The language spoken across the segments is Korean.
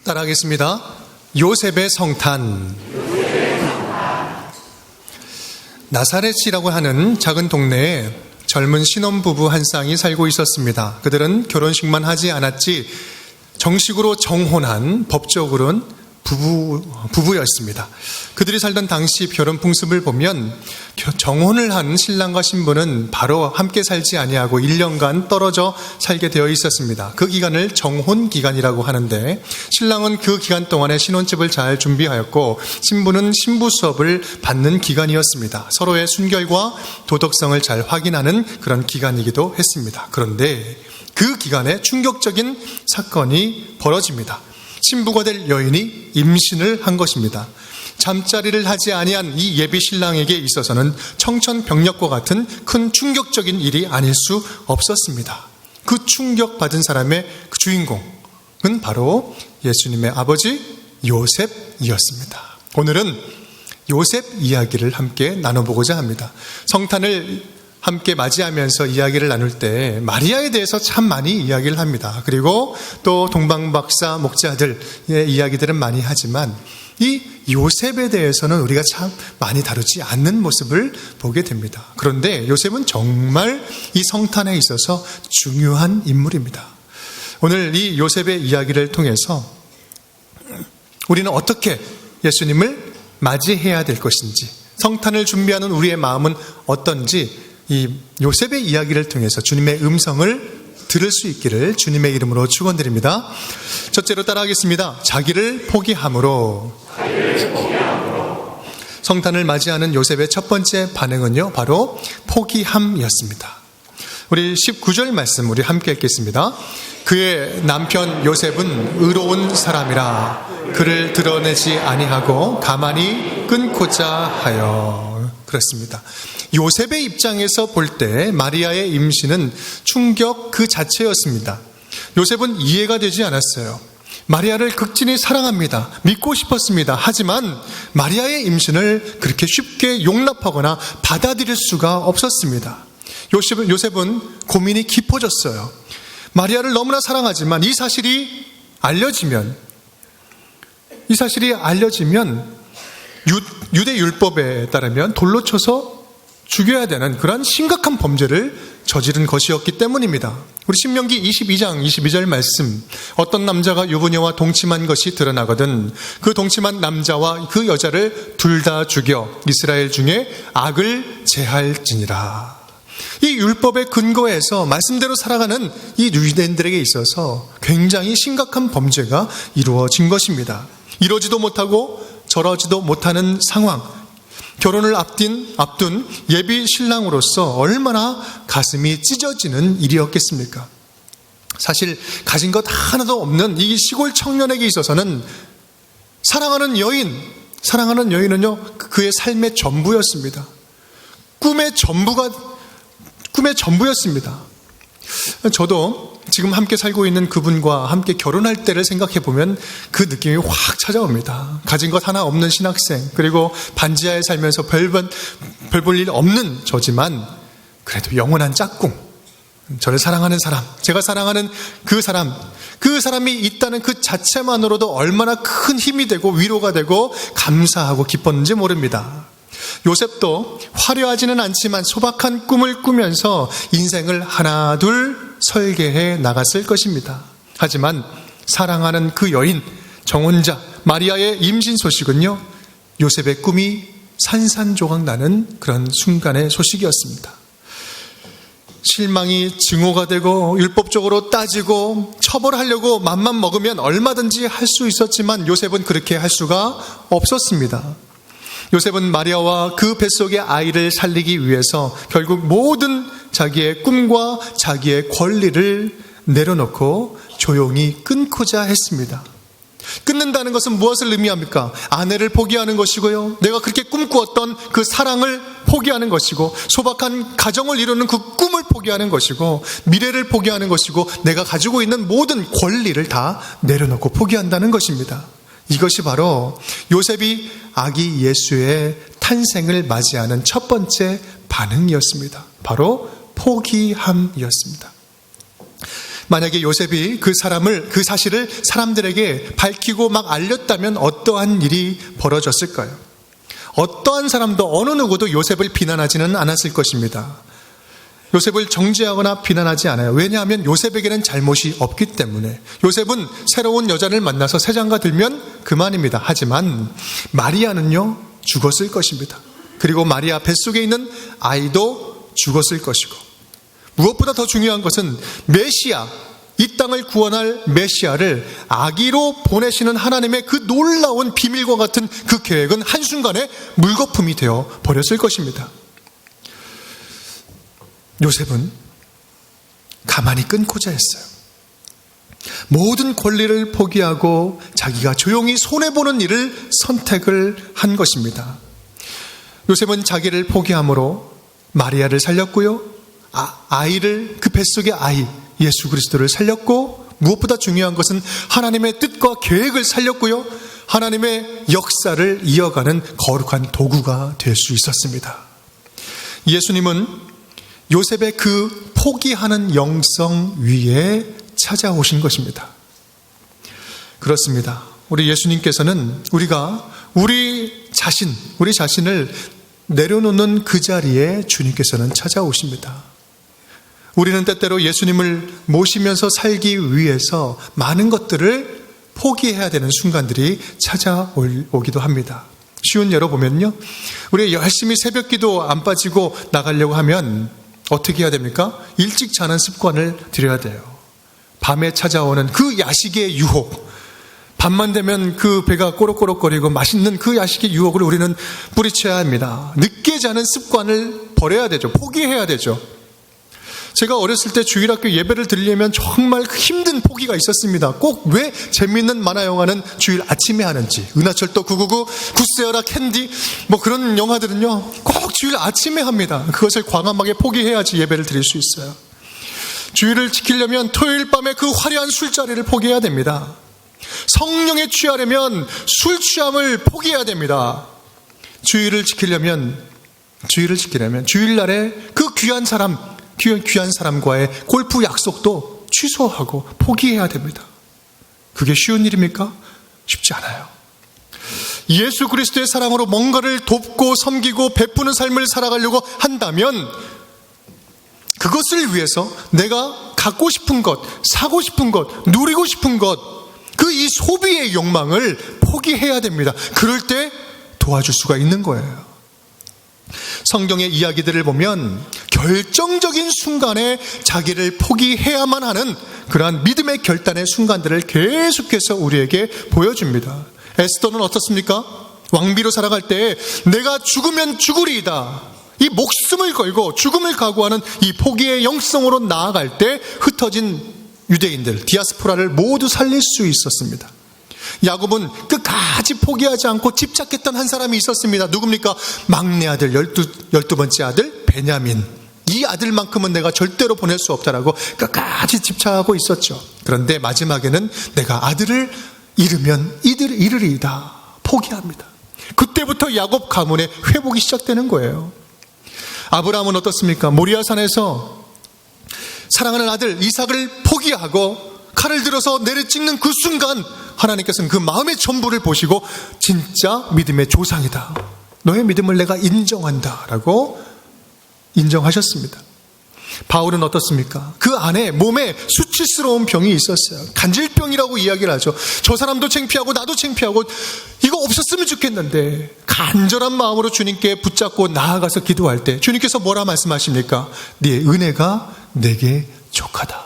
따라하겠습니다. 요셉의 성탄. 나사렛이라고 하는 작은 동네에 젊은 신혼부부 한 쌍이 살고 있었습니다. 그들은 결혼식만 하지 않았지 정식으로 정혼한, 법적으로는 부부였습니다. 그들이 살던 당시 결혼 풍습을 보면 정혼을 한 신랑과 신부는 바로 함께 살지 아니하고 1년간 떨어져 살게 되어 있었습니다. 그 기간을 정혼 기간이라고 하는데, 신랑은 그 기간 동안에 신혼집을 잘 준비하였고 신부는 신부 수업을 받는 기간이었습니다. 서로의 순결과 도덕성을 잘 확인하는 그런 기간이기도 했습니다. 그런데 그 기간에 충격적인 사건이 벌어집니다. 신부가 될 여인이 임신을 한 것입니다. 잠자리를 하지 아니한 이 예비 신랑에게 있어서는 청천벽력과 같은 큰 충격적인 일이 아닐 수 없었습니다. 그 충격받은 사람의 그 주인공은 바로 예수님의 아버지 요셉이었습니다. 오늘은 요셉 이야기를 함께 나눠보고자 합니다. 성탄을 함께 맞이하면서 이야기를 나눌 때 마리아에 대해서 참 많이 이야기를 합니다. 그리고 또 동방박사 목자들의 이야기들은 많이 하지만 이 요셉에 대해서는 우리가 참 많이 다루지 않는 모습을 보게 됩니다. 그런데 요셉은 정말 이 성탄에 있어서 중요한 인물입니다. 오늘 이 요셉의 이야기를 통해서 우리는 어떻게 예수님을 맞이해야 될 것인지, 성탄을 준비하는 우리의 마음은 어떤지 이 요셉의 이야기를 통해서 주님의 음성을 들을 수 있기를 주님의 이름으로 축원드립니다. 첫째로 따라하겠습니다. 자기를 포기함으로. 성탄을 맞이하는 요셉의 첫 번째 반응은요, 바로 포기함이었습니다. 우리 19절 말씀 우리 함께 읽겠습니다. 그의 남편 요셉은 의로운 사람이라 그를 드러내지 아니하고 가만히 끊고자 하여. 그렇습니다. 요셉의 입장에서 볼 때 마리아의 임신은 충격 그 자체였습니다. 요셉은 이해가 되지 않았어요. 마리아를 극진히 사랑합니다. 믿고 싶었습니다. 하지만 마리아의 임신을 그렇게 쉽게 용납하거나 받아들일 수가 없었습니다. 요셉은 고민이 깊어졌어요. 마리아를 너무나 사랑하지만 이 사실이 알려지면 유대 율법에 따르면 돌로 쳐서 죽여야 되는 그런 심각한 범죄를 저지른 것이었기 때문입니다. 우리 신명기 22장 22절 말씀, 어떤 남자가 유부녀와 동침한 것이 드러나거든 그 동침한 남자와 그 여자를 둘 다 죽여 이스라엘 중에 악을 제할지니라. 이 율법의 근거에서 말씀대로 살아가는 이 유대인들에게 있어서 굉장히 심각한 범죄가 이루어진 것입니다. 이러지도 못하고 저러지도 못하는 상황, 결혼을 앞둔 예비 신랑으로서 얼마나 가슴이 찢어지는 일이었겠습니까? 사실 가진 것 하나도 없는 이 시골 청년에게 있어서는 사랑하는 여인은요, 그의 삶의 전부였습니다. 꿈의 전부였습니다. 저도 지금 함께 살고 있는 그분과 함께 결혼할 때를 생각해 보면 그 느낌이 확 찾아옵니다. 가진 것 하나 없는 신학생, 그리고 반지하에 살면서 별 볼 일 없는 저지만 그래도 영원한 짝꿍, 저를 사랑하는 사람, 제가 사랑하는 그 사람이 있다는 그 자체만으로도 얼마나 큰 힘이 되고 위로가 되고 감사하고 기뻤는지 모릅니다. 요셉도 화려하지는 않지만 소박한 꿈을 꾸면서 인생을 하나 둘 설계해 나갔을 것입니다. 하지만 사랑하는 그 여인, 정혼자 마리아의 임신 소식은요, 요셉의 꿈이 산산조각 나는 그런 순간의 소식이었습니다. 실망이 증오가 되고 율법적으로 따지고 처벌하려고 맘만 먹으면 얼마든지 할 수 있었지만 요셉은 그렇게 할 수가 없었습니다. 요셉은 마리아와 그 뱃속의 아이를 살리기 위해서 결국 모든 자기의 꿈과 자기의 권리를 내려놓고 조용히 끊고자 했습니다. 끊는다는 것은 무엇을 의미합니까? 아내를 포기하는 것이고요, 내가 그렇게 꿈꾸었던 그 사랑을 포기하는 것이고, 소박한 가정을 이루는 그 꿈을 포기하는 것이고, 미래를 포기하는 것이고, 내가 가지고 있는 모든 권리를 다 내려놓고 포기한다는 것입니다. 이것이 바로 요셉이 아기 예수의 탄생을 맞이하는 첫 번째 반응이었습니다. 바로 포기함이었습니다. 만약에 요셉이 그 사실을 사람들에게 밝히고 막 알렸다면 어떠한 일이 벌어졌을까요? 어떠한 사람도 어느 누구도 요셉을 비난하지는 않았을 것입니다. 요셉을 정죄하거나 비난하지 않아요. 왜냐하면 요셉에게는 잘못이 없기 때문에. 요셉은 새로운 여자를 만나서 새 장가 들면 그만입니다. 하지만 마리아는요, 죽었을 것입니다. 그리고 마리아 뱃속에 있는 아이도 죽었을 것이고, 무엇보다 더 중요한 것은 메시아, 이 땅을 구원할 메시아를 아기로 보내시는 하나님의 그 놀라운 비밀과 같은 그 계획은 한순간에 물거품이 되어 버렸을 것입니다. 요셉은 가만히 끊고자 했어요. 모든 권리를 포기하고 자기가 조용히 손해보는 일을 선택을 한 것입니다. 요셉은 자기를 포기함으로 마리아를 살렸고요, 아이를, 그 뱃속의 아이 예수 그리스도를 살렸고, 무엇보다 중요한 것은 하나님의 뜻과 계획을 살렸고요, 하나님의 역사를 이어가는 거룩한 도구가 될 수 있었습니다. 예수님은 요셉의 그 포기하는 영성 위에 찾아오신 것입니다. 그렇습니다. 우리 예수님께서는 우리가 우리 자신을 내려놓는 그 자리에 주님께서는 찾아오십니다. 우리는 때때로 예수님을 모시면서 살기 위해서 많은 것들을 포기해야 되는 순간들이 찾아오기도 합니다. 쉬운 예로 보면요, 우리 열심히 새벽 기도 안 빠지고 나가려고 하면 어떻게 해야 됩니까? 일찍 자는 습관을 들여야 돼요. 밤에 찾아오는 그 야식의 유혹, 밤만 되면 그 배가 꼬록꼬록거리고 맛있는 그 야식의 유혹을 우리는 뿌리쳐야 합니다. 늦게 자는 습관을 버려야 되죠. 포기해야 되죠. 제가 어렸을 때 주일학교 예배를 드리려면 정말 힘든 포기가 있었습니다. 꼭 왜 재미있는 만화 영화는 주일 아침에 하는지, 은하철도 999, 굿세어라 캔디, 뭐 그런 영화들은요 꼭 주일 아침에 합니다. 그것을 과감하게 포기해야지 예배를 드릴 수 있어요. 주일을 지키려면 토요일 밤에 그 화려한 술자리를 포기해야 됩니다. 성령에 취하려면 술 취함을 포기해야 됩니다. 주일을 지키려면 주일날에 그 귀한 사람과의 골프 약속도 취소하고 포기해야 됩니다. 그게 쉬운 일입니까? 쉽지 않아요. 예수 그리스도의 사랑으로 뭔가를 돕고 섬기고 베푸는 삶을 살아가려고 한다면 그것을 위해서 내가 갖고 싶은 것, 사고 싶은 것, 누리고 싶은 것, 그 이 소비의 욕망을 포기해야 됩니다. 그럴 때 도와줄 수가 있는 거예요. 성경의 이야기들을 보면 결정적인 순간에 자기를 포기해야만 하는 그러한 믿음의 결단의 순간들을 계속해서 우리에게 보여줍니다. 에스더는 어떻습니까? 왕비로 살아갈 때 내가 죽으면 죽으리이다, 이 목숨을 걸고 죽음을 각오하는 이 포기의 영성으로 나아갈 때 흩어진 유대인들, 디아스포라를 모두 살릴 수 있었습니다. 야곱은 끝까지 포기하지 않고 집착했던 한 사람이 있었습니다. 누굽니까? 막내 아들, 12번째 아들 베냐민. 이 아들만큼은 내가 절대로 보낼 수 없다라고 끝까지 집착하고 있었죠. 그런데 마지막에는 내가 아들을 잃으면 잃으리이다, 포기합니다. 그때부터 야곱 가문의 회복이 시작되는 거예요. 아브라함은 어떻습니까? 모리아산에서 사랑하는 아들 이삭을 포기하고 칼을 들어서 내려찍는 그 순간 하나님께서는 그 마음의 전부를 보시고 진짜 믿음의 조상이다, 너의 믿음을 내가 인정한다 라고 인정하셨습니다. 바울은 어떻습니까? 그 안에 몸에 수치스러운 병이 있었어요. 간질병이라고 이야기를 하죠. 저 사람도 창피하고 나도 창피하고 이거 없었으면 좋겠는데 간절한 마음으로 주님께 붙잡고 나아가서 기도할 때 주님께서 뭐라 말씀하십니까? 네 은혜가 내게 족하다.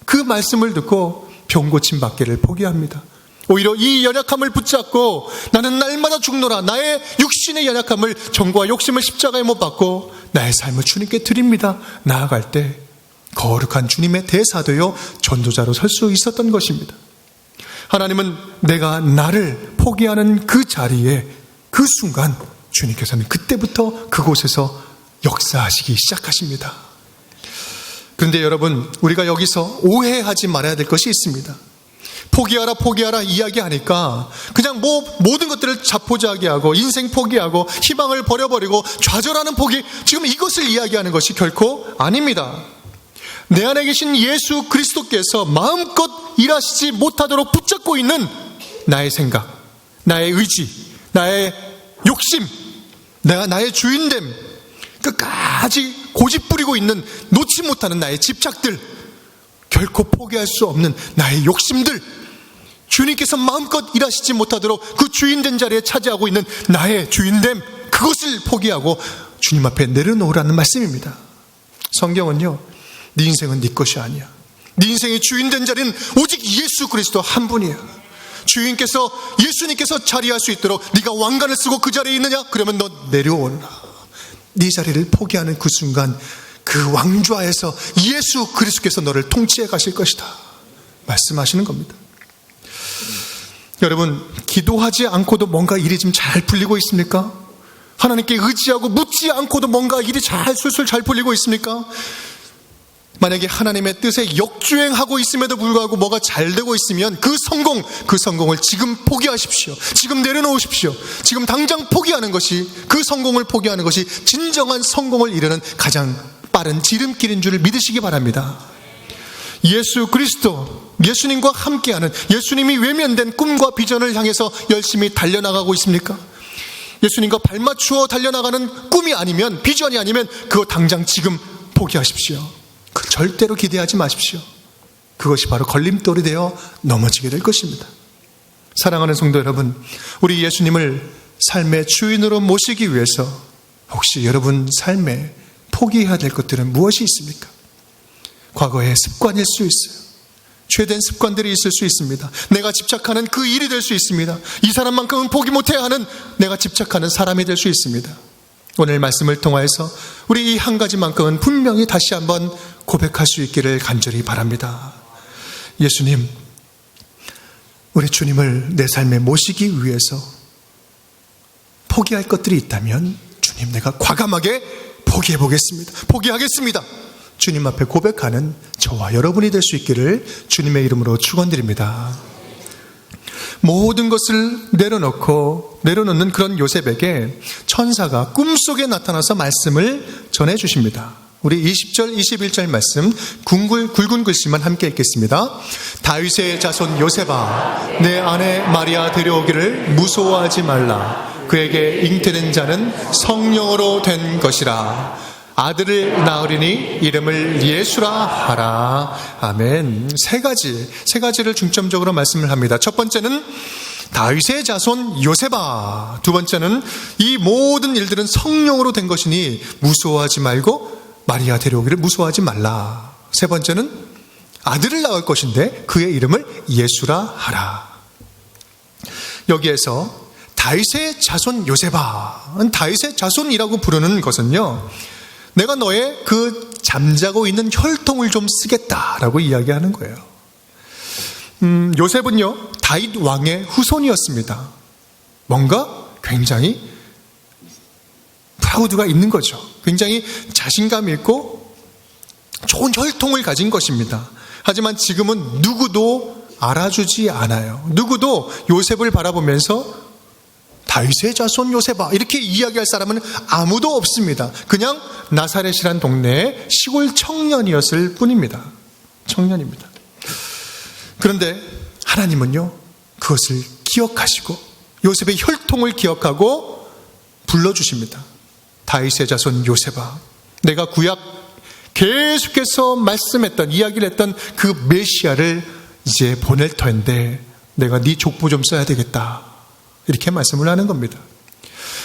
그 말씀을 듣고 병 고침 받기를 포기합니다. 오히려 이 연약함을 붙잡고 나는 날마다 죽노라, 나의 육신의 연약함을, 정과 욕심을 십자가에 못 박고 나의 삶을 주님께 드립니다. 나아갈 때 거룩한 주님의 대사되어 전도자로 설 수 있었던 것입니다. 하나님은 내가 나를 포기하는 그 자리에, 그 순간 주님께서는 그때부터 그곳에서 역사하시기 시작하십니다. 그런데 여러분, 우리가 여기서 오해하지 말아야 될 것이 있습니다. 포기하라 이야기하니까 그냥 모든 것들을 자포자기하고 인생 포기하고 희망을 버려버리고 좌절하는 포기, 지금 이것을 이야기하는 것이 결코 아닙니다. 내 안에 계신 예수 그리스도께서 마음껏 일하시지 못하도록 붙잡고 있는 나의 생각, 나의 의지, 나의 욕심, 나의 주인됨, 끝까지 고집 부리고 있는 놓지 못하는 나의 집착들, 결코 포기할 수 없는 나의 욕심들, 주님께서 마음껏 일하시지 못하도록 그 주인된 자리에 차지하고 있는 나의 주인됨, 그것을 포기하고 주님 앞에 내려놓으라는 말씀입니다. 성경은요, 네 인생은 네 것이 아니야. 네 인생의 주인된 자리는 오직 예수 그리스도 한 분이야. 주인께서, 예수님께서 자리할 수 있도록 네가 왕관을 쓰고 그 자리에 있느냐? 그러면 너 내려오라. 네 자리를 포기하는 그 순간 그 왕좌에서 예수 그리스도께서 너를 통치해 가실 것이다 말씀하시는 겁니다. 여러분, 기도하지 않고도 뭔가 일이 좀 잘 풀리고 있습니까? 하나님께 의지하고 묻지 않고도 뭔가 일이 술술 잘 풀리고 있습니까? 만약에 하나님의 뜻에 역주행하고 있음에도 불구하고 뭐가 잘 되고 있으면 그 성공을 지금 포기하십시오. 지금 내려놓으십시오. 지금 당장 포기하는 것이, 그 성공을 포기하는 것이 진정한 성공을 이루는 가장 빠른 지름길인 줄을 믿으시기 바랍니다. 예수 그리스도, 예수님과 함께하는, 예수님이 외면된 꿈과 비전을 향해서 열심히 달려나가고 있습니까? 예수님과 발맞추어 달려나가는 꿈이 아니면, 비전이 아니면 그거 당장 지금 포기하십시오. 절대로 기대하지 마십시오. 그것이 바로 걸림돌이 되어 넘어지게 될 것입니다. 사랑하는 성도 여러분, 우리 예수님을 삶의 주인으로 모시기 위해서 혹시 여러분 삶에 포기해야 될 것들은 무엇이 있습니까? 과거의 습관일 수 있어요. 죄된 습관들이 있을 수 있습니다. 내가 집착하는 그 일이 될 수 있습니다. 이 사람만큼은 포기 못해야 하는 내가 집착하는 사람이 될 수 있습니다. 오늘 말씀을 통하여서 우리 이 한 가지만큼은 분명히 다시 한번 고백할 수 있기를 간절히 바랍니다. 예수님, 우리 주님을 내 삶에 모시기 위해서 포기할 것들이 있다면 주님, 내가 과감하게 포기해 보겠습니다. 포기하겠습니다. 주님 앞에 고백하는 저와 여러분이 될 수 있기를 주님의 이름으로 축원드립니다. 모든 것을 내려놓는 그런 요셉에게 천사가 꿈속에 나타나서 말씀을 전해주십니다. 우리 20절, 21절 말씀 굵은 글씨만 함께 읽겠습니다. 다윗의 자손 요셉아, 내 아내 마리아 데려오기를 무서워하지 말라. 그에게 잉태된 자는 성령으로 된 것이라. 아들을 낳으리니 이름을 예수라 하라. 아멘. 세 가지를 중점적으로 말씀을 합니다. 첫 번째는 다윗의 자손 요셉아. 두 번째는 이 모든 일들은 성령으로 된 것이니 무서워하지 말고 마리아 데려오기를 무서워하지 말라. 세 번째는 아들을 낳을 것인데 그의 이름을 예수라 하라. 여기에서 다윗의 자손 요셉아, 다윗의 자손이라고 부르는 것은요, 내가 너의 그 잠자고 있는 혈통을 좀 쓰겠다라고 이야기하는 거예요. 요셉은요, 다윗 왕의 후손이었습니다. 뭔가 굉장히 프라우드가 있는 거죠. 굉장히 자신감 있고 좋은 혈통을 가진 것입니다. 하지만 지금은 누구도 알아주지 않아요. 누구도 요셉을 바라보면서 다윗의 자손 요셉아 이렇게 이야기할 사람은 아무도 없습니다. 그냥 나사렛이란 동네의 시골 청년이었을 뿐입니다. 청년입니다. 그런데 하나님은요, 그것을 기억하시고 요셉의 혈통을 기억하고 불러주십니다. 다윗의 자손 요셉아, 내가 구약 계속해서 말씀했던, 이야기를 했던 그 메시아를 이제 보낼 터인데 내가 네 족보 좀 써야 되겠다, 이렇게 말씀을 하는 겁니다.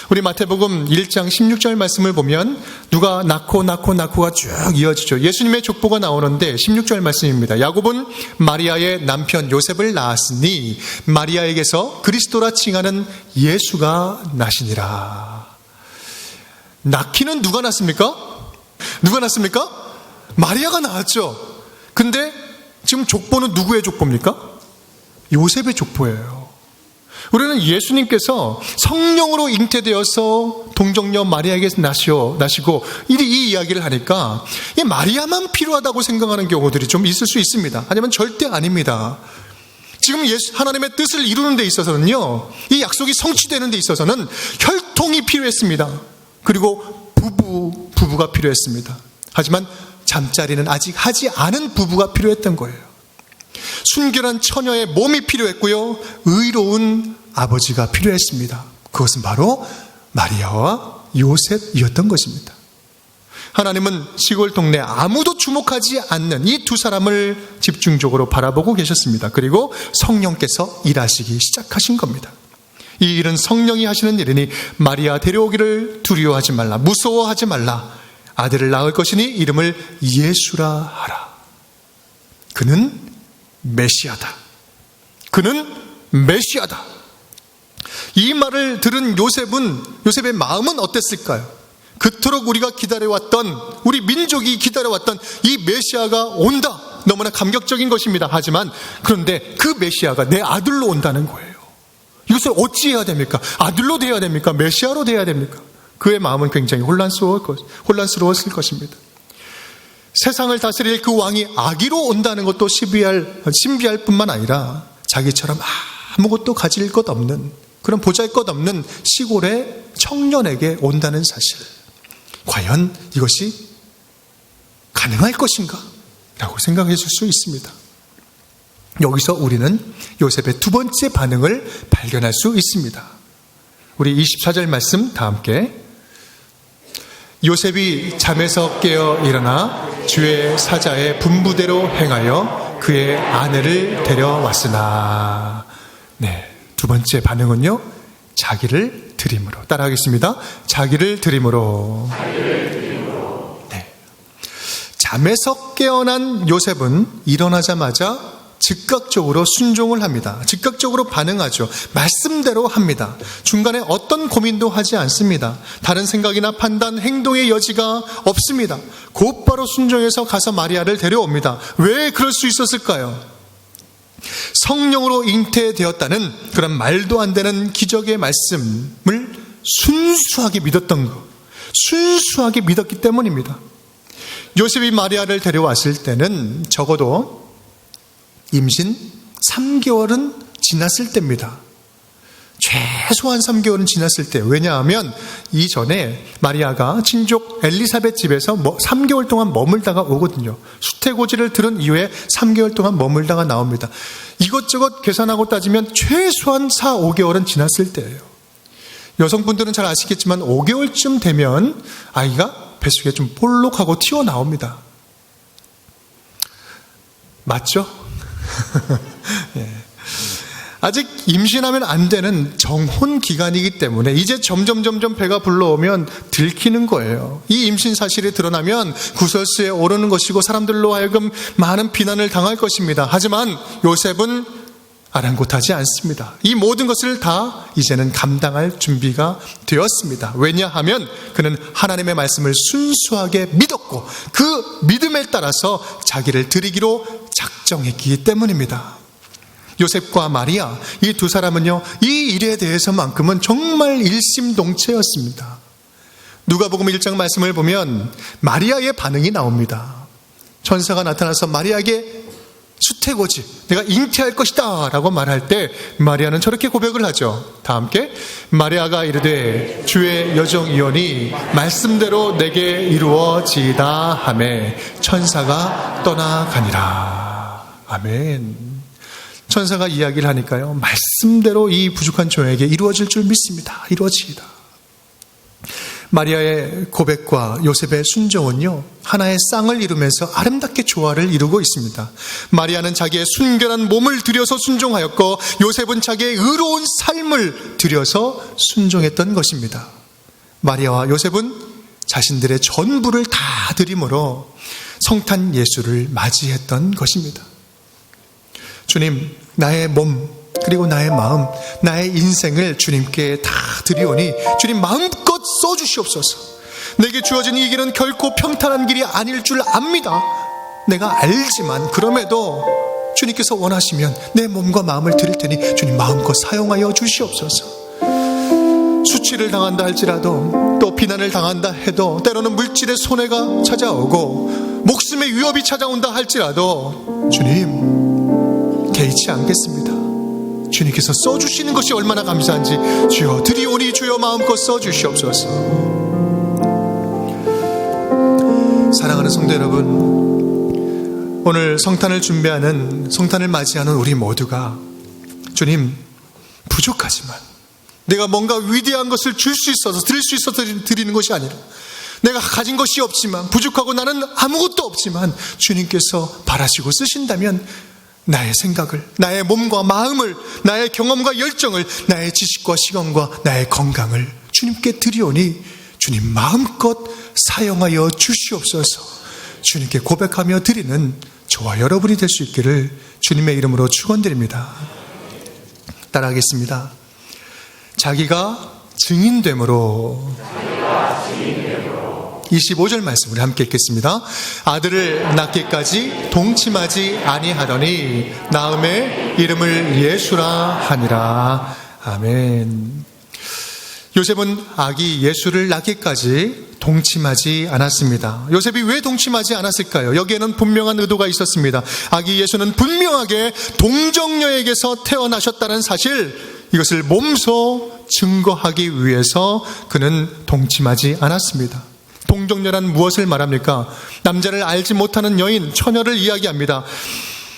우리 마태복음 1장 16절 말씀을 보면 누가 낳고가 쭉 이어지죠. 예수님의 족보가 나오는데 16절 말씀입니다. 야곱은 마리아의 남편 요셉을 낳았으니 마리아에게서 그리스도라 칭하는 예수가 나시니라. 낳기는 누가 낳습니까? 누가 낳습니까? 마리아가 낳았죠. 근데 지금 족보는 누구의 족보입니까? 요셉의 족보예요. 우리는 예수님께서 성령으로 잉태되어서 동정녀 마리아에게서 나시고 이 이야기를 하니까 이 마리아만 필요하다고 생각하는 경우들이 좀 있을 수 있습니다. 하지만 절대 아닙니다. 지금 하나님의 뜻을 이루는 데 있어서는요, 이 약속이 성취되는 데 있어서는 혈통이 필요했습니다. 그리고 부부가 필요했습니다. 하지만 잠자리는 아직 하지 않은 부부가 필요했던 거예요. 순결한 처녀의 몸이 필요했고요. 의로운 아버지가 필요했습니다. 그것은 바로 마리아와 요셉이었던 것입니다. 하나님은 시골 동네 아무도 주목하지 않는 이 두 사람을 집중적으로 바라보고 계셨습니다. 그리고 성령께서 일하시기 시작하신 겁니다. 이 일은 성령이 하시는 일이니 마리아 데려오기를 두려워하지 말라, 무서워하지 말라. 아들을 낳을 것이니 이름을 예수라 하라. 그는 메시아다. 그는 메시아다. 이 말을 들은 요셉의 마음은 어땠을까요? 그토록 우리가 기다려왔던, 우리 민족이 기다려왔던 이 메시아가 온다. 너무나 감격적인 것입니다. 하지만 그런데 그 메시아가 내 아들로 온다는 거예요. 이것을 어찌 해야 됩니까? 아들로 돼야 됩니까? 메시아로 돼야 됩니까? 그의 마음은 굉장히 혼란스러웠을 것입니다. 세상을 다스릴 그 왕이 아기로 온다는 것도 신비할 뿐만 아니라 자기처럼 아무것도 가질 것 없는, 그런 보잘것없는 시골의 청년에게 온다는 사실, 과연 이것이 가능할 것인가? 라고 생각했을 수 있습니다. 여기서 우리는 요셉의 두 번째 반응을 발견할 수 있습니다. 우리 24절 말씀 다 함께. 요셉이 잠에서 깨어 일어나 주의 사자의 분부대로 행하여 그의 아내를 데려왔으나. 네, 두 번째 반응은요, 자기를 드림으로. 따라하겠습니다. 자기를 드림으로. 네. 잠에서 깨어난 요셉은 일어나자마자 즉각적으로 순종을 합니다. 즉각적으로 반응하죠. 말씀대로 합니다. 중간에 어떤 고민도 하지 않습니다. 다른 생각이나 판단, 행동의 여지가 없습니다. 곧바로 순종해서 가서 마리아를 데려옵니다. 왜 그럴 수 있었을까요? 성령으로 잉태되었다는 그런 말도 안 되는 기적의 말씀을 순수하게 믿었던 것, 순수하게 믿었기 때문입니다. 요셉이 마리아를 데려왔을 때는 적어도 임신 3개월은 지났을 때입니다. 최소한 3개월은 지났을 때. 왜냐하면 이전에 마리아가 친족 엘리사벳 집에서 3개월 동안 머물다가 오거든요. 수태고지를 들은 이후에 3개월 동안 머물다가 나옵니다. 이것저것 계산하고 따지면 최소한 4, 5개월은 지났을 때예요. 여성분들은 잘 아시겠지만 5개월쯤 되면 아이가 뱃속에 좀 볼록하고 튀어나옵니다. 맞죠? 예. 아직 임신하면 안 되는 정혼 기간이기 때문에 이제 점점 배가 불러오면 들키는 거예요. 이 임신 사실이 드러나면 구설수에 오르는 것이고 사람들로 하여금 많은 비난을 당할 것입니다. 하지만 요셉은 아랑곳하지 않습니다. 이 모든 것을 다 이제는 감당할 준비가 되었습니다. 왜냐하면 그는 하나님의 말씀을 순수하게 믿었고 그 믿음에 따라서 자기를 드리기로 작정했기 때문입니다. 요셉과 마리아, 이 두 사람은요, 이 일에 대해서만큼은 정말 일심동체였습니다. 누가복음 1장 말씀을 보면 마리아의 반응이 나옵니다. 천사가 나타나서 마리아에게 수태고지, 내가 잉태할 것이다 라고 말할 때 마리아는 저렇게 고백을 하죠. 다 함께. 마리아가 이르되 주의 여정이오니 말씀대로 내게 이루어지이다 하매 천사가 떠나가니라. 아멘. 천사가 이야기를 하니까요, 말씀대로 이 부족한 종에게 이루어질 줄 믿습니다. 이루어지이다. 마리아의 고백과 요셉의 순종은요, 하나의 쌍을 이루면서 아름답게 조화를 이루고 있습니다. 마리아는 자기의 순결한 몸을 들여서 순종하였고 요셉은 자기의 의로운 삶을 들여서 순종했던 것입니다. 마리아와 요셉은 자신들의 전부를 다 드림으로 성탄 예수를 맞이했던 것입니다. 주님, 나의 몸 그리고 나의 마음, 나의 인생을 주님께 다 드리오니 주님 마음껏 써주시옵소서. 내게 주어진 이 길은 결코 평탄한 길이 아닐 줄 압니다. 내가 알지만 그럼에도 주님께서 원하시면 내 몸과 마음을 드릴 테니 주님 마음껏 사용하여 주시옵소서. 수치를 당한다 할지라도, 또 비난을 당한다 해도, 때로는 물질의 손해가 찾아오고 목숨의 위협이 찾아온다 할지라도 주님 개의치 않겠습니다. 주님께서 써주시는 것이 얼마나 감사한지 주여 드리오니 주여 마음껏 써주시옵소서. 사랑하는 성도 여러분, 오늘 성탄을 준비하는, 성탄을 맞이하는 우리 모두가 주님, 부족하지만 내가 뭔가 위대한 것을 줄 수 있어서, 드릴 수 있어서 드리는 것이 아니라, 내가 가진 것이 없지만, 부족하고 나는 아무것도 없지만 주님께서 바라시고 쓰신다면 나의 생각을, 나의 몸과 마음을, 나의 경험과 열정을, 나의 지식과 시간과 나의 건강을 주님께 드리오니 주님 마음껏 사용하여 주시옵소서. 주님께 고백하며 드리는 저와 여러분이 될 수 있기를 주님의 이름으로 축원드립니다. 따라하겠습니다. 자기가 증인됨으로. 25절 말씀 우리 함께 읽겠습니다. 아들을 낳기까지 동침하지 아니하더니 낳음에 이름을 예수라 하니라. 아멘. 요셉은 아기 예수를 낳기까지 동침하지 않았습니다. 요셉이 왜 동침하지 않았을까요? 여기에는 분명한 의도가 있었습니다. 아기 예수는 분명하게 동정녀에게서 태어나셨다는 사실, 이것을 몸소 증거하기 위해서 그는 동침하지 않았습니다. 동정녀란 무엇을 말합니까? 남자를 알지 못하는 여인, 처녀를 이야기합니다.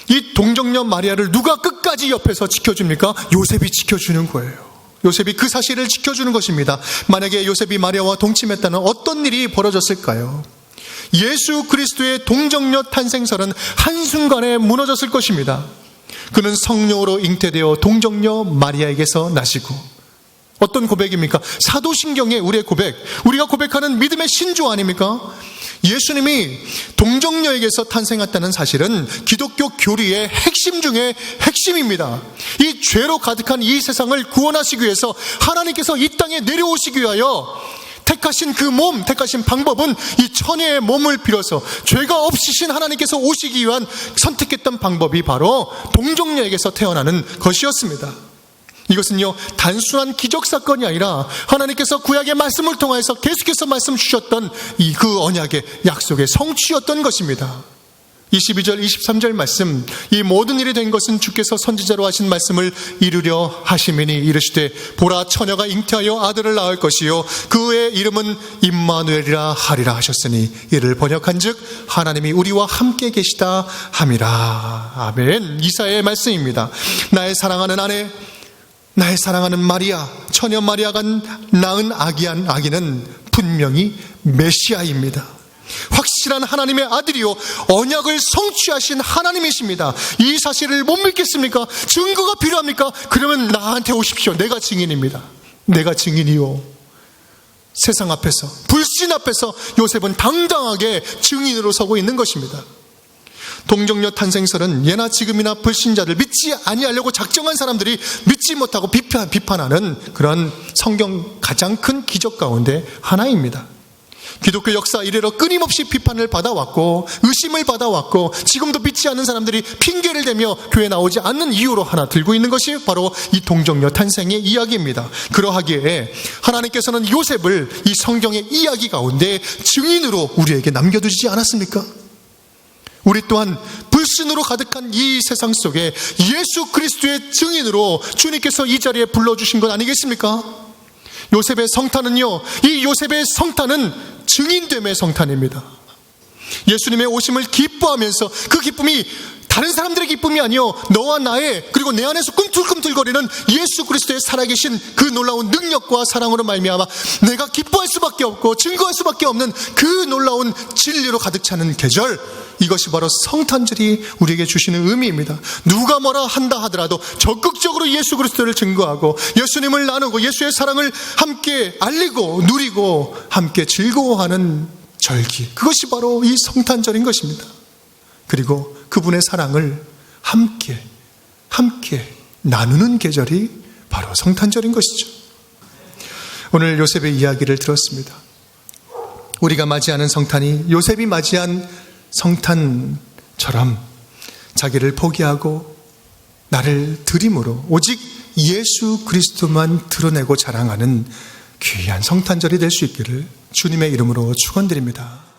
이 동정녀 마리아를 누가 끝까지 옆에서 지켜줍니까? 요셉이 지켜주는 거예요. 요셉이 그 사실을 지켜주는 것입니다. 만약에 요셉이 마리아와 동침했다면 어떤 일이 벌어졌을까요? 예수 그리스도의 동정녀 탄생설은 한순간에 무너졌을 것입니다. 그는 성령으로 잉태되어 동정녀 마리아에게서 나시고, 어떤 고백입니까? 사도신경의 우리의 고백, 우리가 고백하는 믿음의 신조 아닙니까? 예수님이 동정녀에게서 탄생했다는 사실은 기독교 교리의 핵심 중에 핵심입니다. 이 죄로 가득한 이 세상을 구원하시기 위해서 하나님께서 이 땅에 내려오시기 위하여 택하신 그 몸, 택하신 방법은 이 처녀의 몸을 빌어서 죄가 없으신 하나님께서 오시기 위한 선택했던 방법이 바로 동정녀에게서 태어나는 것이었습니다. 이것은요, 단순한 기적사건이 아니라 하나님께서 구약의 말씀을 통해서 계속해서 말씀 주셨던 그 언약의 약속의 성취였던 것입니다. 22절 23절 말씀, 이 모든 일이 된 것은 주께서 선지자로 하신 말씀을 이루려 하심이니 이르시되 보라 처녀가 잉태하여 아들을 낳을 것이요 그의 이름은 임마누엘이라 하리라 하셨으니 이를 번역한즉 하나님이 우리와 함께 계시다 함이라. 아멘. 이사야의 말씀입니다. 나의 사랑하는 아내, 나의 사랑하는 마리아, 처녀 마리아가 낳은 아기는 분명히 메시아입니다. 확실한 하나님의 아들이요 언약을 성취하신 하나님이십니다. 이 사실을 못 믿겠습니까? 증거가 필요합니까? 그러면 나한테 오십시오. 내가 증인입니다. 내가 증인이요. 세상 앞에서, 불신 앞에서 요셉은 당당하게 증인으로 서고 있는 것입니다. 동정녀 탄생설은 예나 지금이나 불신자들, 믿지 아니하려고 작정한 사람들이 믿지 못하고 비판하는 그런 성경 가장 큰 기적 가운데 하나입니다. 기독교 역사 이래로 끊임없이 비판을 받아왔고 의심을 받아왔고 지금도 믿지 않는 사람들이 핑계를 대며 교회에 나오지 않는 이유로 하나 들고 있는 것이 바로 이 동정녀 탄생의 이야기입니다. 그러하기에 하나님께서는 요셉을 이 성경의 이야기 가운데 증인으로 우리에게 남겨두지 않았습니까? 우리 또한 불신으로 가득한 이 세상 속에 예수 그리스도의 증인으로 주님께서 이 자리에 불러주신 것 아니겠습니까? 요셉의 성탄은요, 이 요셉의 성탄은 증인됨의 성탄입니다. 예수님의 오심을 기뻐하면서 그 기쁨이 다른 사람들의 기쁨이 아니요 너와 나의, 그리고 내 안에서 꿈틀꿈틀거리는 예수 그리스도의 살아계신 그 놀라운 능력과 사랑으로 말미암아 내가 기뻐할 수밖에 없고 증거할 수밖에 없는 그 놀라운 진리로 가득 차는 계절, 이것이 바로 성탄절이 우리에게 주시는 의미입니다. 누가 뭐라 한다 하더라도 적극적으로 예수 그리스도를 증거하고 예수님을 나누고 예수의 사랑을 함께 알리고 누리고 함께 즐거워하는 절기, 그것이 바로 이 성탄절인 것입니다. 그리고 그분의 사랑을 함께 나누는 계절이 바로 성탄절인 것이죠. 오늘 요셉의 이야기를 들었습니다. 우리가 맞이하는 성탄이 요셉이 맞이한 성탄처럼 자기를 포기하고 나를 드림으로 오직 예수 그리스도만 드러내고 자랑하는 귀한 성탄절이 될 수 있기를 주님의 이름으로 축원드립니다.